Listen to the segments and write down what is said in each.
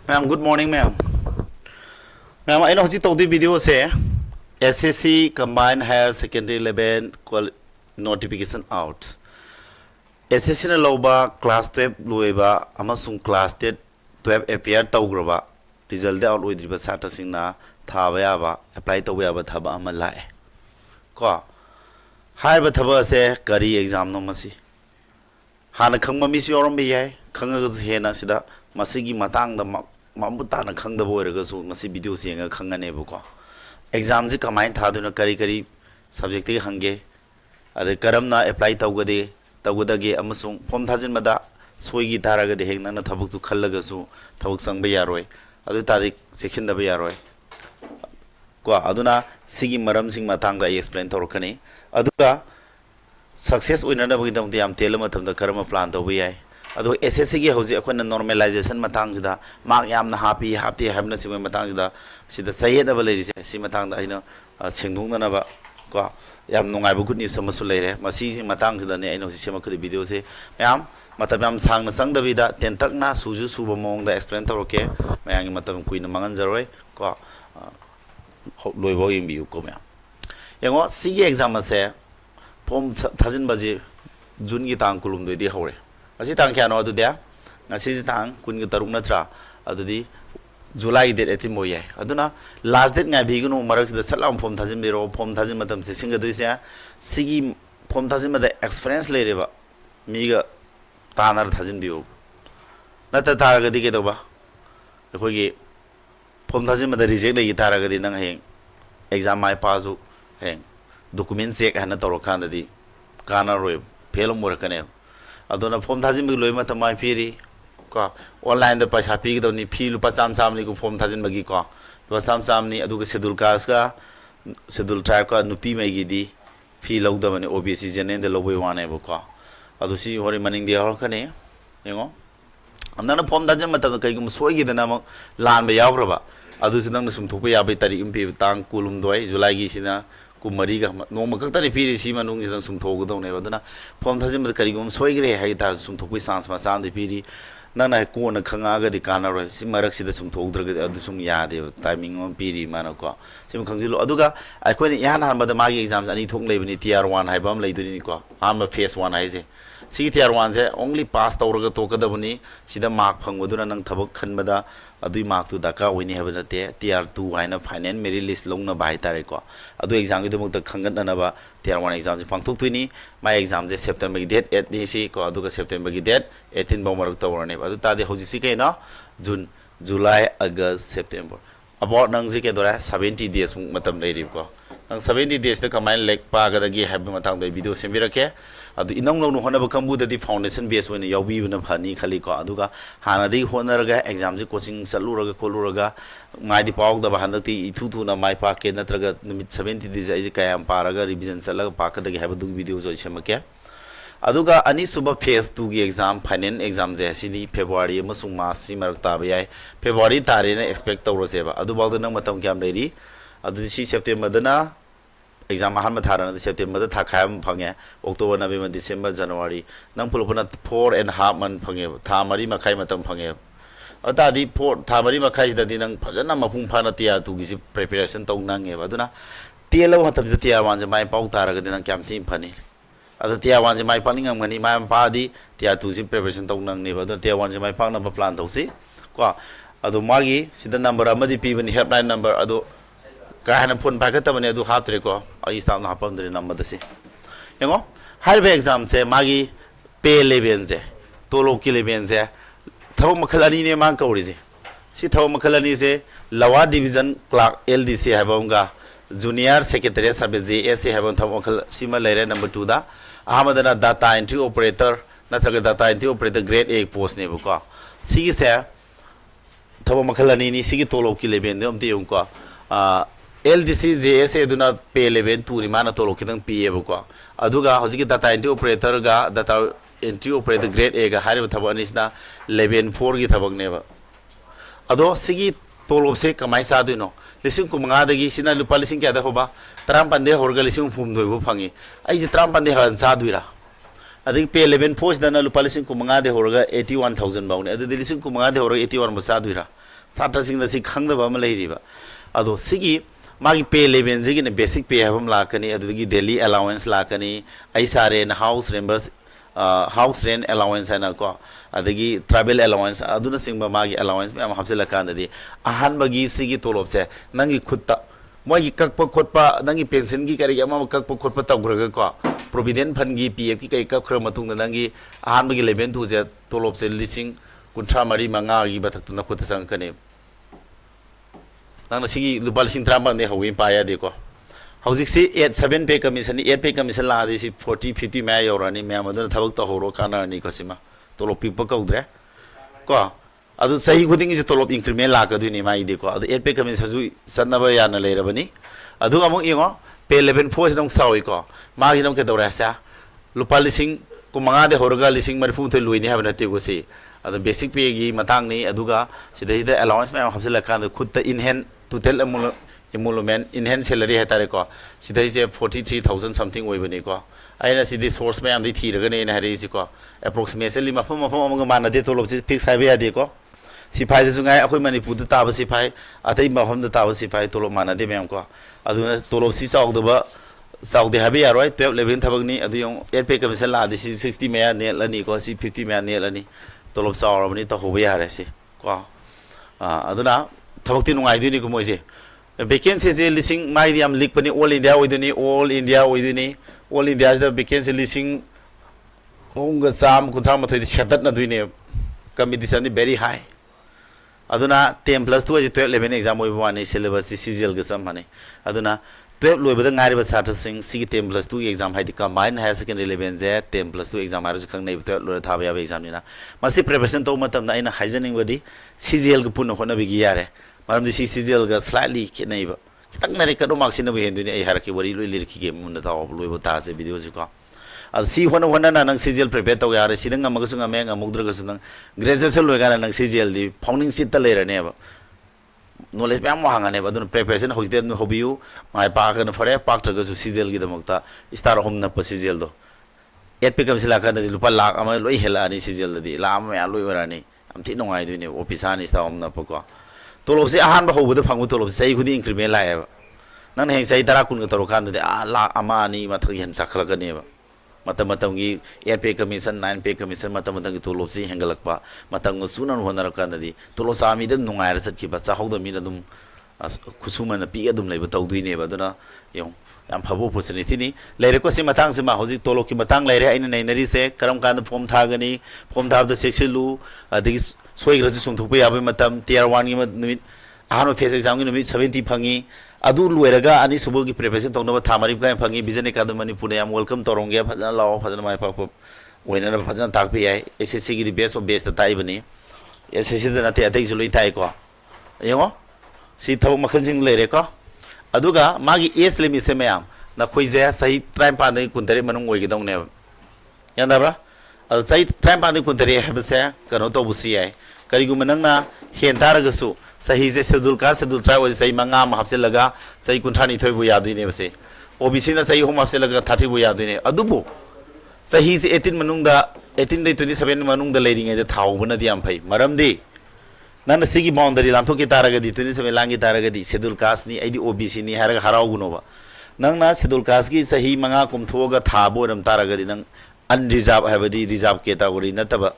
Ma'am, good morning, ma'am. Ma'am, I know you told the video say SSC combined higher secondary level notification out. SSC na loba class 12 loiba amasung class 12 appear tawgraba result out oidriba sata singna thaba yaba apply tawba yaba thaba ama lae ko haiba thaba se kari exam no masi hana khangma mi si yorom bi yai khanga ga hena sida masigi matang da mamuta na khang da boy ga su masi video singa khanga ne bu ko exam ji kamai tha du na kari subject ti hange ade karam na apply tawgade tawgade amasung form thajin mada soigi taraga de heng na thabuk tu khallaga su thabuk sang ba yaroi adu tadi section da ba yaroi ko aduna sigi maram sing matang da explain torkani aduga success oina da bagi dam yam telama tham da karma plan to bi ai adu SSC gi hoji akona normalization matang da mark yam na happy habna sima matang da sida sayed da bale ri si matang da aina singdung na ba ko yam nungai bu good news samasu leire masi si matang da ne aino si sema khudi video se yam matam yam sang na sang da vida ten tak na suju suba mong da explain toroke mayang matam kuina mangan jaroi ko loi bo yim biu ko mya yango sigi exam se form thajin baji jun gi tang kulum doi di hore asi tang kya no adu dia ngasi ji tang kun gi taruk na tra adu di July date 18 moye aduna last date ngai bigunu marak da salam form thajin biro form thajin matam se singa doi se sigi form thajin ma da experience le reba mi ga tanar thajin biu na ta tar ga di ke do ba ko gi form thajin ma da reject le gi tar ga di nang heng exam mai pass heng document check hana toro khan da di kana roi fail mor kane aduna form thajin bi loi ma ta mai phiri ko online da paisa pi gi ni phi lupa cham ni ko form thajin bagi ko lupa cham ni adu ga schedule class ka schedule tribe ka nupi mai gi di phi log da mane OBC jenen de loboi wane bo ko adu si hori maning dia hor kane yengo andana form thajin ma ta kai gum soi gi da na ma lan ba yaw ba adu sinang na sum thopa ya bai tari impi tang kulum doi July gi sina kumari ga no ma kak tari phi si manung sinang sum thogu do ne badana form thajin ma kari gum soi gre hai tar sum thokui sans ma san de phi nana ko na khanga ga di kana roi si marak sida sum thogdra ga adu sum ya de timing on piri mana ko sim khangjilo aduga ai ko ni yan han bada magi exams ani thong lebini tier 1 hai bam leiduni ko am phase 1 hai je si tier 1 je only pass tawra ga to ka dabuni sida mark phangwaduna nang thabak khan bada adui mark tu daka oini habana te tier 2 haina final merit list long na bai tare ko adu exam gi dumuk ta khangat na ba tier 1 exam je pangthok tuini my exam je September gi date 8 ni si ko adu ga September gi date 18 ba marak tawrane adu ta de hoji si ke na June July August September about nang ji ke dora 70 days matam dai ri ko nang 70 days ta kamai lek pa ga da gi have matang dai video sembira ke adu inong no hona ba kambu da di foundation base wena yawi bana phani khali ko adu ga hana dai honar ga exam ji coaching salura ga kolura ga mai di pauk da ba handa ti thu na mai pa ke natraga numit 70 days ai kayam paraga revision salaga pa ka da gi have du video jo semake aduga ani suba phase 2 gi exam final exam je sini February amasung March si marak ta ba yai February tare na expect tawro se ba adu bawda nang matam kyam leiri adu si September dana exam ahan ma thara na September da thakham phange October November December January nang pulpuna 4.5 month phange tha mari makhai matam phange ata di 4 tha mari makhai da di nang phajana mapung phana tia tu gi preparation tong nang e ba duna tielo matam da tia wan je mai pau tara ga nang kyam tim phani ada tia wan je mai paning am ngani mai pa di tia tu si preparation tong nang ne ba da tia wan je mai pang na plan tau si ko adu magi sida number amadi pi bani helpline number adu ka hana phone pa ka ta bani adu hatre ko ai staff na hapam de number da si yango har be exam se magi pe level je tolo ki level je thau makhalani ne mang kauri je si thau makhalani se lawa division clerk LDC habonga junior secretary service JSC habon thau makhal sima leire number 2 da ahamadana data entry operator natraga data entry operator grade A post ne bu ko sigi se thau makhalani ni sigi tolo ki level ne amti yung ko LDC JSA duna pay level 2 ni mana tolo kitang PA bu ko aduga hojiki data entry operator ga data entry operator grade A ga hariba thabo anisna level 4 gi thabak ne ba ado sigi tolo se kamai sa duino lising ku manga dagi sina lupa lising kya da hoba tram pande horga lising phum doi bu phangi ai je tram pande han sa duira adi pay 11 post dana lupa lising ku manga de horga 81000 baune adi lising ku manga de horga 81 ba sa duira सात्रसिंग सी खंगदब अमा लेरिबा अदो सिगी मागी पे level जिगी ने basic पे हबम लाकनी अदुगी daily allowance लाकनी आई सारे न house रेंबर्स house rent allowance है ना को अदगी ट्रैवल अलाउंस अदुना सिंग मागी अलाउंस में हबसे लकानदि अहान बगी सिगी तोलोब से नंगी खुत्ता मोगी ककप खोटपा नंगी पेंशन की करी अमा ककप खोटपा तग्रग को प्रोविडेंट फंड की पीएफ की कई कखर मतुंग नंगी अहान बगी लेवल टू से तोलोब से लिसिंग कुंठा मरी मंगा की बथत न खुत संकने नंग सिगी लुपा लिसिंग ट्रामा ने हवी पाया देखो हौजिक से 7 पे कमीशन 8 पे कमीशन लादी सी 40 50 मैं योरानी मैं मदन थबक तो होरो कानानी कोसिमा तोलोब पिप कौद्रे को अदु सही खुदिंग से तोलोब इंक्रीमेंट लाकदुनी माई देखो अदु 8 पे कमीशन सजु सन्नब याना लेरबनी अदु अमुक इंगो पे 11 फोर्स नंग सावी को मागी नंग के दौरासा लुपा लिसिंग को मंगा दे होरगा लिसिंग मरफु थे लुइनी हबना तेगो से अदु बेसिक पे की मतंग नहीं अदुगा सिदा अलाउंस में हबसे लकान खुद in hand total emolument in hand salary है तारे को सिदाई से 43,000 समथिंग होइबनी को आइना सिदी सोर्स में आमदी थीरगने ने हरी को एप्रोक्सीमेटली मफम मफम अमग मानदे तोलोब से फिक्स हाइबे यादे को सिपाही दसु गाय अखोय मणिपुर ताब सिपाही अतै मफम द ताब सिपाही तोलोब मानदे मैम को अदुना तोलोब सि चाउदबा चाउदे हाबे यारोय 12 11 थबगनी अदु यong 8 पे कमीशन लादि 60 मेया नेलनी को 50 मेया नेलनी तोलोब चाउरबनी त होबे यारे से को अदुना थबकति नुंगाइदुनी को मोइसे वैकेंसी से लिसिंग माइदी हम लिख पनी ऑल इंडिया ओइदुनी ऑल इंडिया से वैकेंसी लिसिंग होंग चाम कुंथा मथोय सेटत न दुइने कंपटीशन वेरी हाई अदुना 10+2 जे 12 11 एग्जाम ओइबो वानी सिलेबस सीजीएल ग सम माने अदुना 12 लोइबदा ngaरिबा सात्र सिंग सी 10+2 एग्जाम हाइदि कंबाइन हायर सेकेंडरी लेवल जे 10+2 एग्जाम हारज खंगनै 12 लोरा थाबा याबा एग्जाम निना मासी प्रिपरेशन तो मतम आइना हाइजनिंग बदी सीजीएल ग पुन होना बिगी यारे मरम सी सीजीएल ग स्लाइटली खिनैबा खितंग नरे कदो मार्क्सिन बे हेंदुनी ए हारकी वरी लोइ लिरखी गे मुन ताव लोइबो तासे वीडियो से को अब सी होना नंग सीजीएल प्रिपेयर तो यार सिदंग अमगसु ngame ngamugdragsu nang ग्रेजुएशन लोइगाना नंग सीजीएल दी फाउंडिंग सीट त लेरने बा नॉलेज मैम वहांगाने बा दुन प्रिपरेशन होजिते होबियु माय पाकन फरे पाकत्रगसु सीजीएल गी दमकता स्टार होम न सीजीएल दो 8 पे कमसिला का लुपा लाख अमा लोइ हेलानी सीजीएल दी लाम या लोइ वरानी अमथि नोंगाइ दुने ऑफिसानी स्टार होम न पको तोलोब से आहान बा होबद फंगु तोलोब से खुदी इंक्रीमेंट लाएबा नन हें सही तरा कुन तरो खान दे आ लाख अमा ani माथक हेन सखलगनेबा मतम मतम की 8 पे कमीशन 9 पे कमीशन मतम मतम की तोलोब से हेंगलकपा मतम सुनन होनर कानदी तोलो सामी दम नुंगायर सटकिबा चाहौद मीन दम खुसुमन पी अदम लेबा तौदुइनेबा दना यो याम फबो अपॉर्चुनिटी नि लेरे को से मतंग से मा होजि तोलो की मतंग लेरे आइन नैनरी से करम कान फॉर्म थागनी फॉर्म थाब द सेक्सलु अदि सोइग्रजु सुंथुप याबे मतम टियर 1 की निमित आहानो फेस एग्जाम की निमित 70 फंगी अदु लोइरगा अनि सुबो की प्रिपरेशन तौनबा थामरि गाय फंगी बिजन एकेडमी पुने याम वेलकम तोरोंगे फजन लाओ फजन माय पाप ओइना फजन ताकपि याय एसएससी की बेस्ट ऑफ बेस्ट ताइबनी एसएससी द नते अतै जुलुइ ताइ को यंगो सी थब मखनजिंग लेरे को अदुगा मागी एज लिमिट से मैम नखोइजे सही ट्राइम पाने कुंतरे मनंग ओइगदौने यानदाब्रा अदु सही ट्राइम पाने कुंतरे हेबसे कनो तोबुसी याय करिगुम नंगना हेन तारगसु सही से शेड्यूल का शेड्यूल ट्राइब सही मंगा हापसे लगा सही कुंठानी थोइबु यादुइने बसे ओबीसी ना सही होम हापसे लगा 30 बु यादुइने अदुबु सही से 18 मनुंगदा 18 दे 27 मनुंगदा लेरिंगे दे थाउबनदि याम फै मरमदि नन सिगी बाउंड्री लांथो की तारगदि 27 लांगी तारगदि शेड्यूल कास्ट नि आईडी ओबीसी नि हारगा हराउगुनोबा नंगना शेड्यूल कास्ट की सही मंगा कुमथोगा थाबो रम तारगदि नंग अनरिजर्व हाबदि रिजर्व कैटेगरी नतबा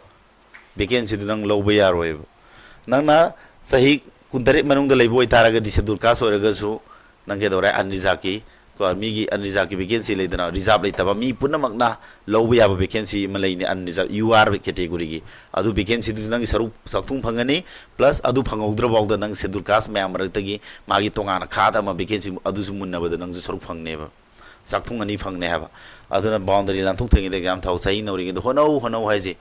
वैकेंसी नंग लौबा यारोयबा नंगना सही कुंतरे मनुंग लेबो तारगदि शेड्यूल कास्ट होरगसु नंगे दौरा अनरिजर्व की को मीगी अनरिजर्व की वैकेंसी लेदना रिजर्व लेतबा मी पुनमकना लौबा याबा वैकेंसी म लेने अनरिजर्व यूआर कैटेगरी की अदु वैकेंसी दु नंग सरुप सक्थुंग फंगनी प्लस अदु फंगौद्रबाउद नंग शेड्यूल कास्ट मैम रक्तगी मागी तोंगाना खाता म वैकेंसी अदु सु मुन्नबद नंग सरुप फंगनेबा सक्थुंग अनि फंगने हाबा अदुना बाउंड्री लांथुंग थंगी एग्जाम थाउ सही नौरिगे होनौ हाइजे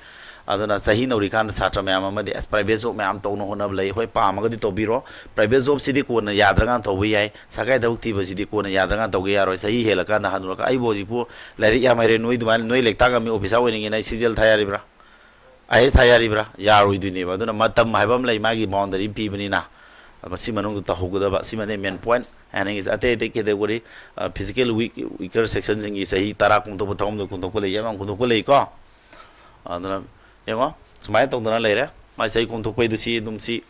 अदुना सही नौरिकान छात्र मैम अमदि प्राइवेट जॉब मैम तौनो होनब लई होय पामगदि तोबिरो प्राइवेट जॉब सिदि कोन याद्रगान तौबो याय सगाय दौती बसिदि कोन याद्रगान तौगे यारोय सही हेलका ना हनुरका आई बोजिपु लाइरि या माइरे नोइ दुमान नोइ लेक्तागा मी ऑफिसर ओइनिगे नाइ सीजीएल थायारिब्रा आइएस थायारिब्रा यारोय दुनिबा अदुना मतम हाइबम लई मागी बाउंड्री पीबनिना मसी मनोंग तहौगदबा सिमने मेन पॉइंट एंड इज अते अते कैटेगरी फिजिकल वीकर सेक्शन सिंगी सही तारा कुंतो थौम कुंतो को लई याम कुंतो को लई को अदुना यंगो सुमाय तौदना लेरे माय सही कुंतो पैदुसी दुमसी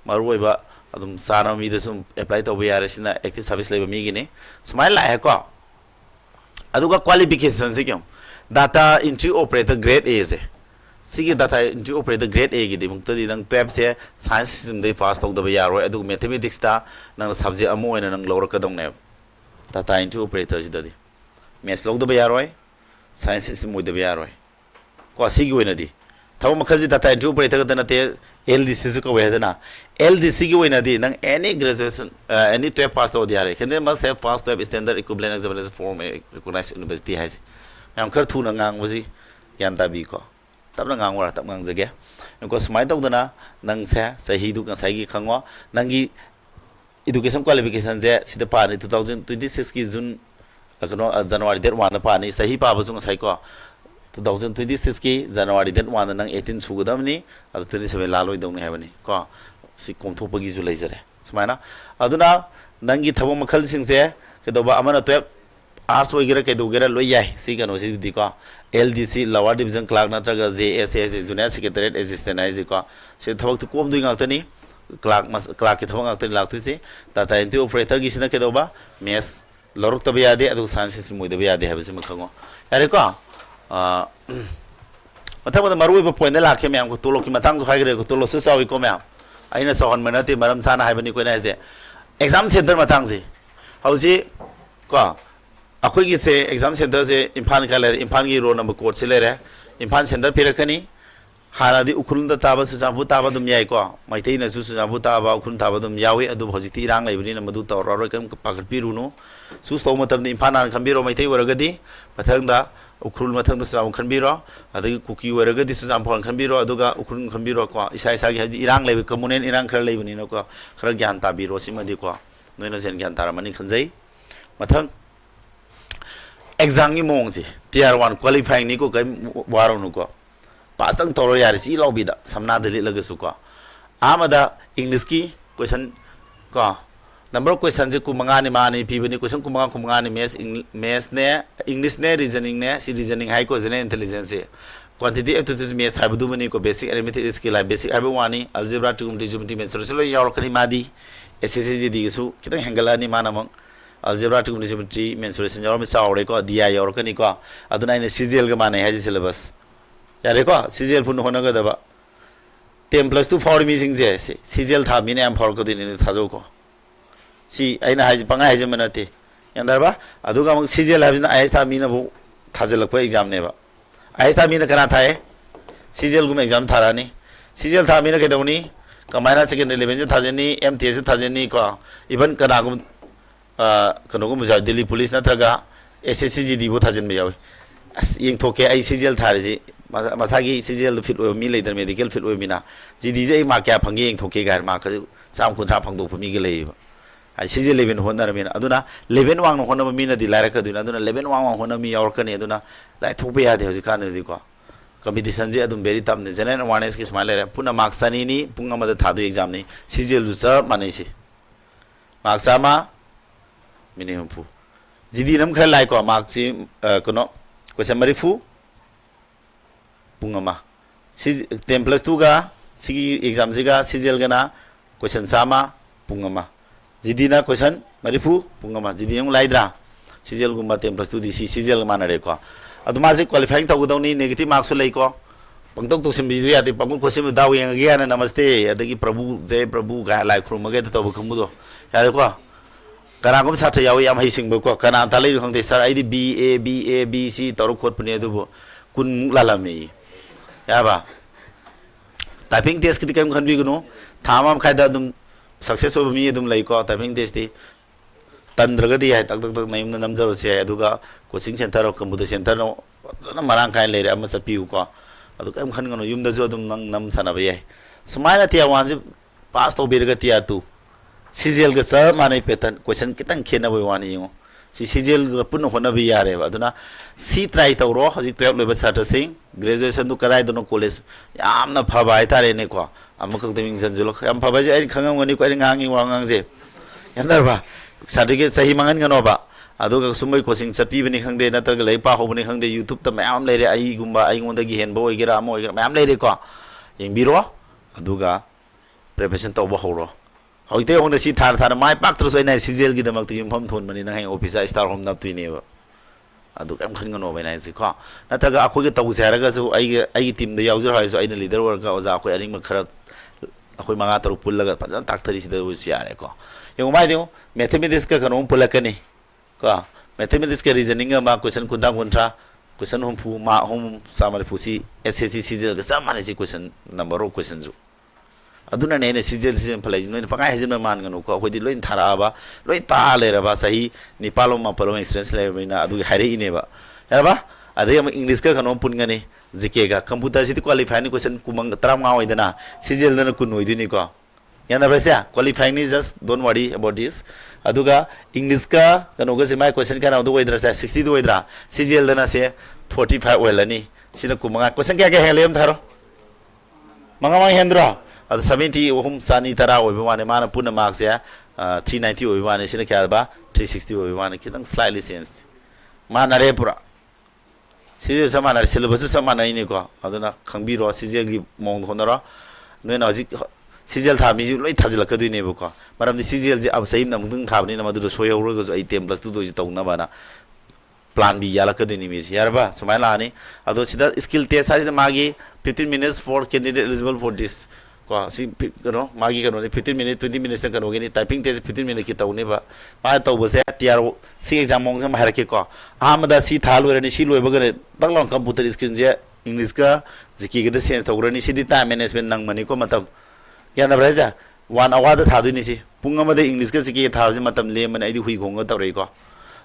maruiba adum sana mi da sum apply to be yare sina active service leba mi gini sumai la hai ko aduga qualification se kyum data entry operator grade A se sigi data entry operator grade A gi di mukta di nang 12 se science system dei pass to da be yaro adu mathematics ta nang subject amo ena nang lawra ka dong ne data entry operator ji da di maths lo da be yaro science system mo da be yaro ko sigi wena di thabo makhaji data entry operator da na te LDC su ko wedana LDC gi wena di nang any graduation any 12 pass to di yare kende must have passed 12 standard equivalent examination form recognized university hai yam khar thu na ngang bosi yan ta bi ko tab na ngang wara tab ngang jage ko smai tok dana nang se sahi du kan sai gi khangwa nang gi education qualification je sida pa ni 2026 ki june kano january date 1 pa ni sahi pa ba jung sai ko 2026 ki january date 1 nang 18 sugadam ni adu 27 laloi dong ni habani ko si kom thop gi ju lai jare smaina aduna nangi thabo makhal sing se ke do ba amana 12 arts wagera ke do gera loi yai si kano si di ko LDC lower division clerk natraga JSS junior secretariat assistant ai ji ko se thabak tu kom dui ngak tani clerk ki thabak ngak tani lak tu se data entry operator gi sina ke do ba mes loruk tabi ade adu sciences mu de ade ha bi se makhango yare ko mathang da marui ba point la ke myam ko tolo ki matang so haigre ko tolo su sawi ko myam aina so hon manati maram sana haibani ko na se exam center matang si hausi ko akoi gi se exam center se imphal ka le imphal gi ro number code se le re imphal center phirakani hana di ukhul da taba su jambu taba dum yai ko maithei na su jambu taba ukhul taba dum yawi adu hojiti rang lai bani na madu to ro kam pakat pi ru no su sto matam ni imphal an khambiro maithei waragadi mathang da ukhul mathang da sam khanbiro adagi kuki waragadi su jam phon khanbiro aduga ukhul khanbiro ko isa isa gi irang lai communal irang khar lai bani no ko khar gyan ta biro simadi ko noina sen gyan taramani khanjai mathang exam gi mong ji tier 1 qualifying ni ko kai waro nu ko pass tang toro yar si lobby da samna dali lagasu ko amada english ki question ko number question je ku manga ni mani pi bani question ku manga ni maths ne english ne reasoning ne si reasoning hai ko general intelligence quantity aptitude maths ha bu mani ko basic arithmetic skill hai basic hai wani algebra trigonometry geometry mensuration lo yor kani madi ssc di su kitang hengala ni manamang algebra trigonometry geometry mensuration yor mi saure ko dia yor kani ko aduna ine cgl ga mane haji syllabus yare ko cgl pun hona ga daba 10+2 for missing je cgl tha mi ne am for ko din ni thajo ko si aina haji panga haji manate yandar ba aduga mang cgl habina is tha mi na bu thajalak ko exam ne ba is tha mi na kana thae cgl gum exam tharani cgl tha mi na ke dawni kamaina second 11 je thajani mts thajani ko even kana gum kano gum ja delhi police na traga ssc di bu thajan me yawi as yeng thoke ai cgl thari masagi cgl fit mi leader medical fit mina gd je ma kya phangi yeng thoke gar ma ka sam khun tha phangdo phumi gi lei ai cgl 11 honnar mina aduna 11 wang no honna mina di laira ka duna aduna 11 wang honna mi yaur ka ne aduna lai thope ya de hoji kan di ko competition je adum very tam ne general awareness ki smile re puna marks ani ni punga ma da thadu exam ni cgl lu sa manai si marks ama minimum fu gd nam khar lai ko marks si kono question marifu pungama si 10+2 ga si exam jiga cgl gana question sama pungama gd na question marifu pungama gd yung laidra cgl gumba 10+2 di si cgl mana re ko aduma se qualifying taw dawni negative marks lei ko pangtok to sim bidu ya te pangul ko sim daw yang gi ana namaste adagi prabhu jay prabhu ga lai khrum ge to khamu do ya ko kana gum satha yawi am hising bo ko kana ta lei khongte sir ai di b c toru khot pune du kun lalami ya ba typing test ki kam khan bi gno thamam khaida dum success over mi dum lai ko typing test di tandraga di hai tak naim na namjar se aduga coaching center ok computer center no na marang kai le am sa piu ko adu kam khan gno yum da jo dum nam sana ba ye sumaina tia wan ji pass to birga tia tu cgl ga sa manai petan question kitang khena boi wani yo si cgl ga pun hona bi yare ba aduna si try to ro haji 12 level sata sing graduation du kadai dono college yamna phaba ai tare ne ko amak ding san julo am phaba je ai khangam ngani ko ai ngangi wangang je yandar ba certificate sahi mangan ngano ba aduga sumai coaching chapi bani khangde natarga lei pa ho bani khangde youtube ta mayam leire ai gumba ai ngonda gi hen bo igera mo igera mayam leire ko yengbiro aduga preparation tawba horo hoite hong si thar thar mai pak tru soi nai CGL gi damak tu yum phom thon mani na hai officer star home nap tuine ba adu kam khan ngono bai nai si kho na ta ga akhoi ga taw se ra ga su ai team da yaw jur hai so ai na leader war ga oza akhoi aning ma khara akhoi manga taru pul laga pajan tak thari si da si are ko yung mai deu mathematics ka kanom pulakani ko mathematics ka reasoning ma question kundang kuntra question hum phu ma hum samar phusi SSC CGL ga samane si question number of question ju aduna ne CGL sim phalai no pa kai hajin man ngano ko khodi loin thara ba loi ta le ra ba sahi nipalo ma palo experience le bina adu hare ine ba ya ba ade am english ka kanom pun ngani GK ga computer si qualify ni question kumang tram nga oidana CGL na kun oidini ko yana basa qualifying is just don't worry about this aduga english ka kano ga semai question ka na do oidra sa 60 do oidra CGL na se 45 oilani sina kumanga question kya helem tharo manga mang hendra adu 70 ohum sani tara oiba mane mana puna marks ya 390 oiba mane sina kya ba 360 oiba mane kitang slightly changed mana re pura CGL samana syllabus samana ini ko aduna khangbiro CGL gi mong honara noina hojik CGL tha mi loi thajila ka duine bu ko maram di CGL ji ab saim na mung tha bani na madu soyo ro go ai 10 plus 2 do ji tawna bana plan bi yala ka duine mi yarba sumai la ni ado sida skill test sa magi 15 minutes for candidate eligible for this ko si no magi kano 15 minutes 20 minutes kano gini typing test 15 minutes ki tawne ba ma taw ba se tiar si exam mong sa mahar ke ko amada si thal wer ni si loi ba gane banglong computer screen je english ka ziki ga sense taw ni si di time management nang mani ko matam ya na braja 1 hour da thadu ni si punga ma de english ka ziki tha ji matam le man ai di hui khong ga tawrei ko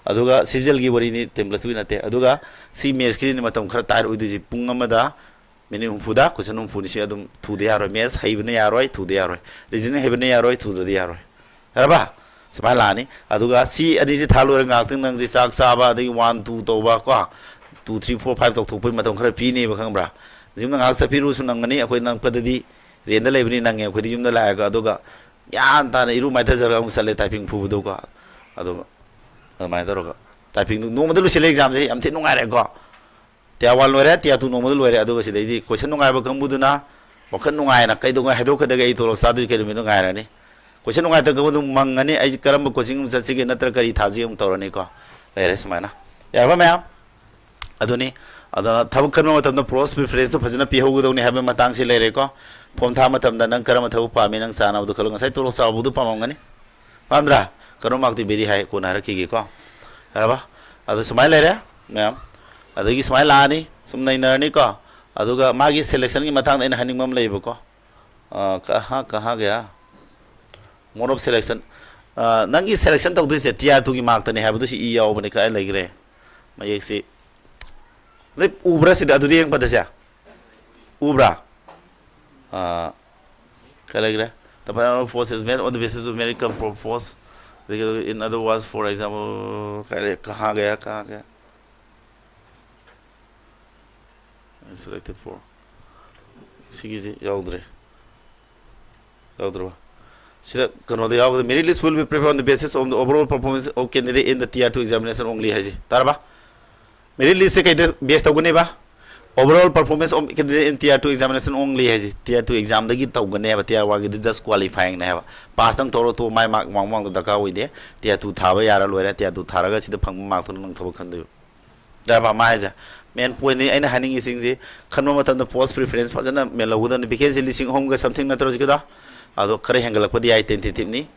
aduga CGL gi wari ni template wi nate aduga si mes ki ni matam khara tar ui di ji punga ma da meni humfuda question humfuni si adum thu de yaroi mes haibne yaroi thu de yaroi reasoning haibne yaroi thu de yaroi raba sma lani aduga si ani si thalo ngak tang nang ji chak sa ba de 1 2 to ba ko 2 3 4 5 to thu pui matom khara pi ni ba khang bra jim ngak sa piru su nang ngani akoi nang padadi ren da lebni nang akoi di jum da la ga aduga yan ta iru mai ta jar ga musale typing phu bu do ko aduga mai da ro typing no model sele exam je am thi nungai re ko tia wal lore tia tu no model lore adu si dei question nungai ba kang buduna wakan nungai na kai do ngai hedo khada gai to sadu ke mi nungai ra ni question nungai ta ga du mangani ai karam coaching sa chi ge natra kari thaji um tawrani ko lere smaina ya ba ma'am aduni ada thabak karma matam da pros preference to phajana pi hogu do ni habe matang si lere ko phom tha matam da nang karam thabu pa mi nang sana du khalo ngai to ro sa bu du pamam ngani pamra karom mak ti beri hai ko na ra ki ge ko ba adu smile lere ma'am adagi smile lani sum nai narni ko aduga magi selection gi mathang ina haning mam leibo ko kaha gaya more of selection nangi selection tawdu se tier 2 gi mark tani habu si i yaw bani ka legre mayek si le ubra si adu di yang padasya ubra ka legre tapana forces made on the basis of American force in other words for example kaha gaya selected for CGZ yaudre sida kano de yaud merit list will be prepared on the basis of the overall performance of candidate in the tier 2 examination only haji tarba merit list se kai base tawgune ba overall performance of candidate in tier 2 examination only haji tier 2 exam dagi tawgane ba tier 1 gi just qualifying na ba pass tang toro to mai mark wang da ka oide tier 2 thaba yara loira tier 2 tharaga sida phang mark to nang thoba khandu da ba mai ja main point ni aina haning ising ji khanma matam da post preference fajana melaguda ni vacancy lising home ga something na tro jikada ado kare hengal ko di ai tentative ni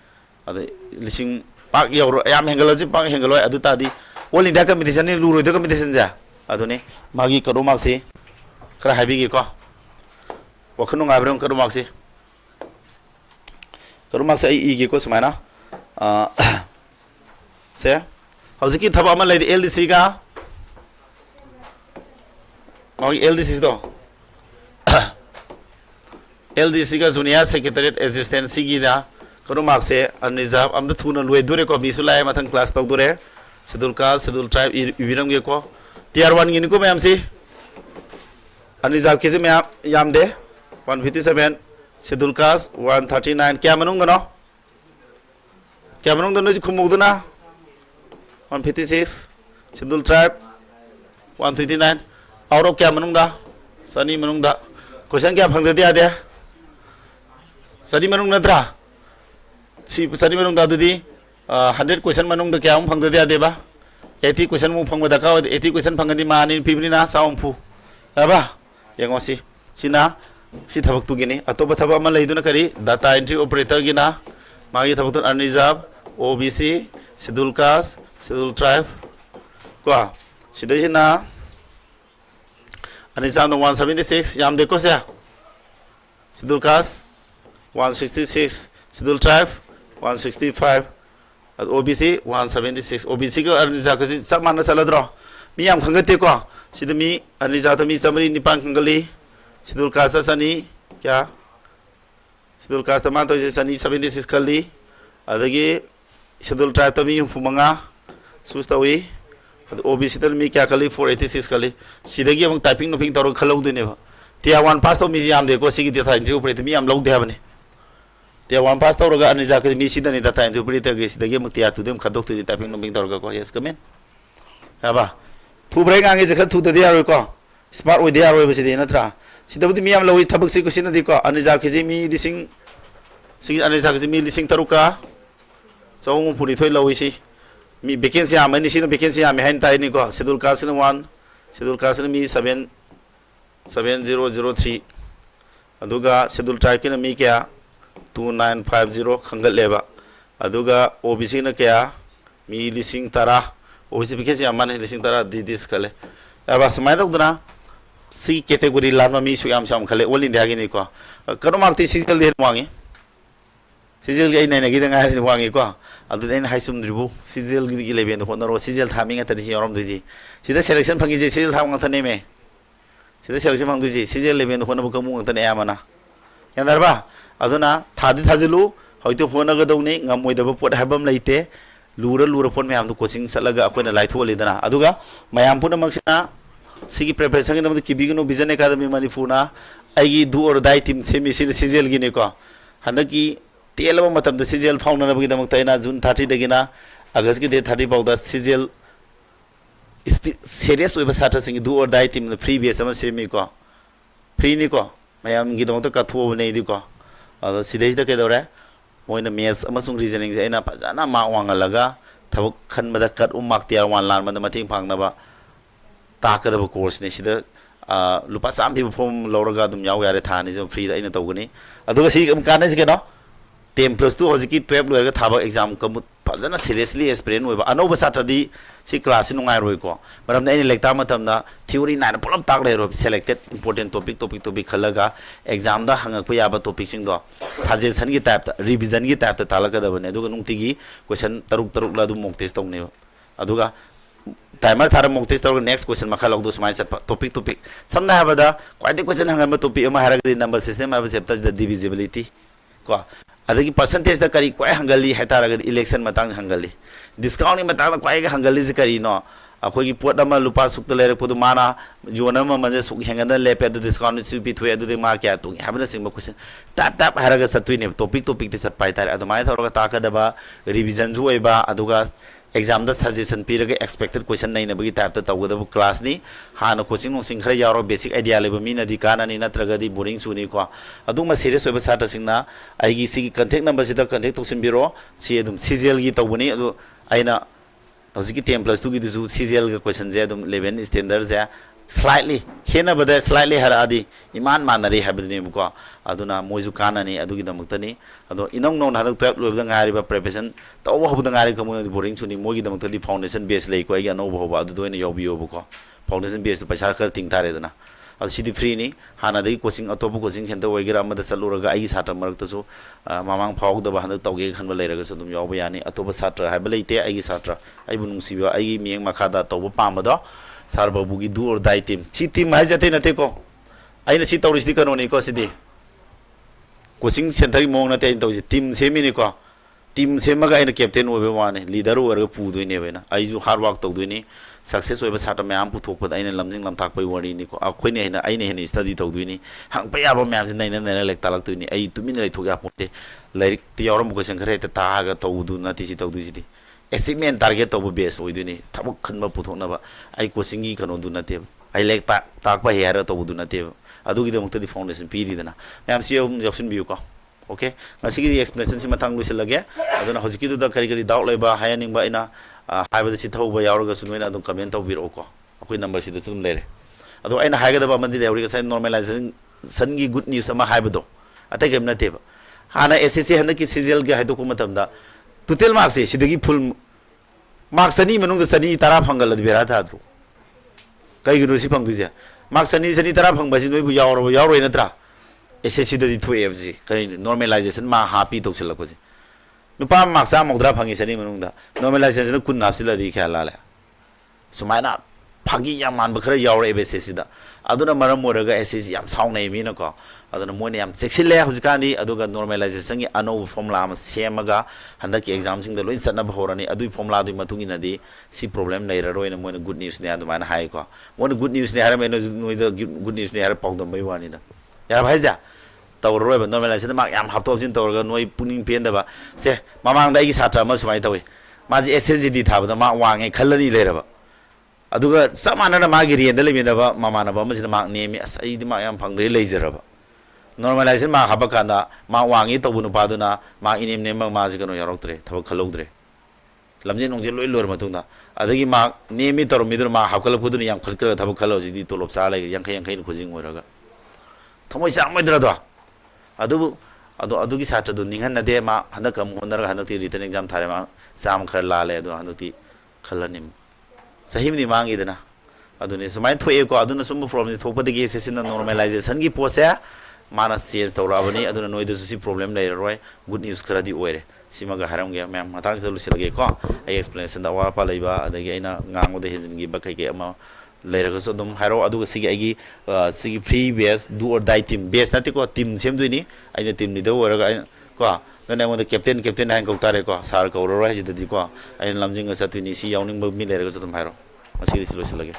ado lising pak yaw yam hengal ji pak hengal adu ta di all india competition ni luro de competition ja ado ni magi karo mak si kara habi gi ko wakhnu ngabram karo mak si ai gi ko smaina se hauji ki thaba ma lai LDC ga LDC do LDC का junior secretariat assistant sigi da kono mark se anizab amda thuna loi dure ko misula ai mathang class tau dure schedule caste schedule tribe ibiram ge ko tier 1 gini ko ma'am si anizab ke se me yam de 157 schedule caste 139 kya manung da no kya manung da no ji khumuk da na 156 schedule tribe 129 out of kya manung da sani manung da question kya phang de dia de Sadi manung nadra. Si sadi manung da dudi 100 question manung da kya um phang da dia deba. 80 question mu phang da ka 80 question phang di ma ni pibni na sa um phu. Aba yang wasi. Sina si thabak tu gini atoba thaba ma leidu na kari data entry operator gina magi thabak tu unreserved OBC schedule caste schedule tribe kwa sidai sina unreserved 176 yam dekho se schedule caste 166 schedule tribe 165 OBC 176 OBC ko unreserved kasi sak mana saladro mi yam khangate ko sida mi unreserved mi samri nipan khangali schedule caste sani kya schedule caste man to sani 76 khali adagi schedule tribe to mi fumanga sustawi OBC to mi kya khali 486 khali sidagi among typing no ping taro khalau dine ba tia one pass to mi yam de ko sigi de tha entry operator mi yam log de habane tia one pass to roga anija ke mi sidani data entry operator ge sidagi among tia tu dem khadok tu typing no ping taro ko yes comment aba thu break ange je khat thu de dia ro ko smart with dia ro ba sidi natra sidabudi miyam lawi thabak si kusina di ko anija khiji mi lising sing anija khiji mi lising taruka chong phuri thoi lawi si mi vacancy am ni sino vacancy am hen tai ni ko schedule caste 1 schedule caste mi 7003 aduga schedule tribe kina mi kya 2950 khangal leba aduga OBC na kya mi lising tara OBC vacancy am ni lising tara di dis kale aba samay dana si category lama mi su yam sam khale all india gi ni ko kano makti sijil de wangi sijil gi nei gi danga ri wangi ko adu den hai sum dribu sijil gi leben ho naro sijil thaming ata ri yorom duji sida selection phangi je sijil tham ngata ne me sida selection phang duji sijil leben ho na bu kamu ngata ne amana yandar ba aduna thadi thajilu hoito hona ga dawni ngamoi da pot habam leite lura phone me am du coaching salaga akoina lai tholi dana aduga mayam puna maksina sigi preparation ki namdu kibigino vision academy manipurna aigi du or dai team semi sin sijel gi ne ko handaki telaba matam da sijel fauna na bagi damak taina june 30 dagina august ki day 30 pau da sijel serious oiba sata sing du or dai team the previous ama semi ko free ni ko mayam gi damak ka thu ne di ko ada sidai da ke dore moina maths amasung reasoning je ina pajana ma wangalaga thabuk khan mada kat mark tiar wan lan mada mating phangna ba takadaba course ne sida lupa sam bi form loraga dum yaw yare thani jom free da ina tawgani aduga si kana si keno 10 plus 2 hojiki 12 loraga thaba exam kam fajana seriously aspirant oiba anoba satradi si class nu ngai roi ko maram na ina lekta matam na theory na pulap tak le ro selected important topic khalaga exam da hangak pa yaba topic sing do suggestion gi type ta revision gi type ta talaga da bane aduga nungti gi question taruk la du mock test tawne aduga timer thara mock test tawga next question makha logdo smai chat topic samna habada kwaide question hangama topic ama haragdi number system aba chapter the divisibility ko adagi percentage da kari kwai hangali hetaraga election matang hangali discount ni matang kwai ga hangali ji kari no akoi pot ama lupa sukta lere podu mana jona ma manje suk hengana lepe the discount su pi thwe adu de ma kya tu habana sing question tap haraga satui ne topic te sat pai tar adamai thoroga taka daba revision ju oiba aduga exam da suggestion piraga expected question naina bagi type ta tawgada class ni hana coaching nong sing khara yaro basic idea leba mina di kana ni natraga di boring suni ko aduma serious oiba sata singna aigi sigi contact number sida contact to simbiro si adum CGL gi tawbuni adu aina hojiki 10 plus 2 gi du CGL ga question je adum 11 standard je slightly khena bada slightly haradi iman manari habdini ko aduna moju kana ni adugi damuktani ado inong non hadak 12 lobda ngari ba preparation taw hobda ngari ko mo boring suni mogi damuktadi foundation base lei ko ya no bo adu doina yobiyo ko foundation base paisa khar ting tare dana adu sidi free ni hana dai coaching atopu coaching center oigira amada saluraga ai satra marak tasu mamang phawg da ba hadak tawge khanba leiraga sadum yoba yani atoba satra haiba leite ai satra ai bu nungsiba ai mieng makhada tawba pamado sarbabugi do or die team si team hai jate nate ko aina si tawris di kanoni ko sidi coaching center mong nate to team semi ni ko team semaga aina captain obe wane leader or pu do ne bena ai ju hard work to do ni success obe sata myam pu thok pa aina lamjing lam thak pai wari ni ko akhoi ne aina study to do ni hang pa ya ba myam sin naina ne lek talak tu ni ai tumin le thok ya pote like ti yorom ko sen khare ta ga to du na ti si to du si achievement target to base oiduni thabuk khanba puthokna ba ai coaching gi kano du na te ai lek tak pa hera to du na te adu gi demukta di foundation piri dana am si yoksin biu ko Okay, masigi explanation si matang lusilage aduna hojiki du da kari kari doubt leba hayaning ba ina haiba si thau ba yauraga su noina adum comment taw biro ko akoi number si da sum lere ado aina haiga da ba mandi leuri sai normalization sangi good news ama haiba do atai gem na teba hana SSC handa ki CGL ga haido ko matam da total marks si sidagi full marks ani manung da sani tara phangal ad bera tha dru kai gino si phang du ja marks sani tara phang ba si noi bu yauro ina tra SSC da di thu FG kari normalization ma happy to chila ko ji nupa maksa mogdra phangi sani manung da normalization kun hapsila di khala la sumaina phagi yam man ba khara yaure SSC da aduna maram moraga SSC yam saung nei mi na ko aduna moine yam sexile hujikani aduga normalization gi ano formula ma semaga handa ki exam sing da loin satna bahorani adu formula du matungi na di si problem nei ra roina moine good news ne adu man hai ko moine good news ne hara me no good news ne hara pawdam bai wani da ya bhai ja tawroi ba normalization mak yam hapto jin tawrga noi puning pen da ba se mamang dai gi satra ma sumai tawi maji SSG di thaba da ma wange khallani lera ba aduga samana na magi riyan da lemin da ba mamana ba majina mak nemi asai di mak yam phangdri leijara ba normalization ma haba kanda ma wange tawbu nu pa duna ma inim nem ma ji kano yaroktre thaba khalogdre lamje nongje loi lor matungda adagi ma nemi tor midur ma hakal pudun yam khalkra thaba khalo ji di tolop sa lai yang kai khojing oraga thamoi sang mai dra do adugi satra du ninghan na de ma handa kam honara handa ti written exam thare ma sam khar la le adu handa ti khalanim sahim ni mangi dana adune sumai thoe ko aduna sum problem thokpa de ge session normalization gi pose mana change tawra bani aduna noi du si problem lai roi good news khara di oire simaga haram ge ma'am matang se lusilage ko ai explanation da wa pa leiba adagi aina ngango de hejin gi bakai ge ama later so dum haro adu sigi agi sigi free base do or die team base nati ko team sem duini aina team ni do waraga ko nane mo captain hang ko tare ko sar ko ro ji di ko aina lamjing sa tuini si yawning mi later so dum haro masigi silo silage